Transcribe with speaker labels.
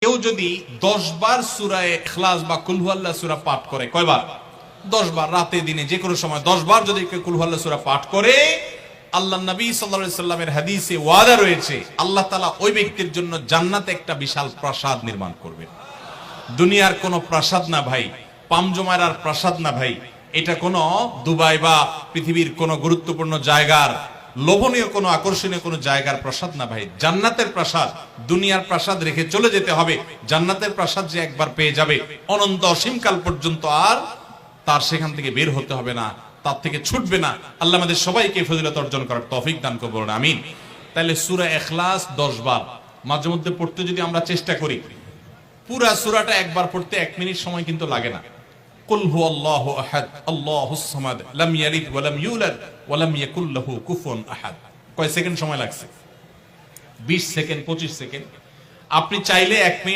Speaker 1: কেউ যদি 10 বার সূরা ইখলাস বা কুল হুয়াল্লাহ সূরা পাঠ করে, কয়বার? 10 বার, রাতে দিনে যে কোনো সময় 10 বার যদি কেউ কুল হুয়াল্লাহ সূরা পাঠ করে, আল্লাহ নবী সাল্লাল্লাহু আলাইহি সাল্লামের হাদিসে ওয়াদা রয়েছে, আল্লাহ তাআলা ওই ব্যক্তির জন্য জান্নাতে একটা বিশাল প্রাসাদ নির্মাণ করবেন। দুনিয়ার কোনো প্রাসাদ না ভাই, পামজমারার প্রাসাদ না ভাই, এটা কোনো দুবাই বা পৃথিবীর কোনো গুরুত্বপূর্ণ জায়গার লোভনীয় কোনো আকর্ষণীয় কোনো জায়গার প্রাসাদ না ভাই, জান্নাতের প্রাসাদ। দুনিয়ার প্রাসাদ রেখে চলে যেতে হবে, জান্নাতের প্রাসাদ যে একবার পেয়ে যাবে অনন্ত অসীমকাল পর্যন্ত আর তার সেখান থেকে বের হতে হবে না, তার থেকে ছুটবে না। আল্লাহ আমাদের সবাইকে ফজিলত অর্জন করার তৌফিক দান করুন, আমিন। তাহলে সূরা ইখলাস 10 বার মাঝে মধ্যে পড়তে যদি আমরা চেষ্টা করি, পুরা সূরাটা একবার পড়তে 1 মিনিট সময় কিন্তু লাগে না। কুল হুয়াল্লাহু আহাদ আল্লাহুস সামাদ লাম ইয়ালিদ ওয়া লাম ইউলাদ ওয়া লাম ইয়াকুল লাহু কুফুয়ান আহাদ। কয় সেকেন্ড সময় লাগছে? 20 সেকেন্ড, 25 সেকেন্ড। আপনি চাইলে 1 মিনিট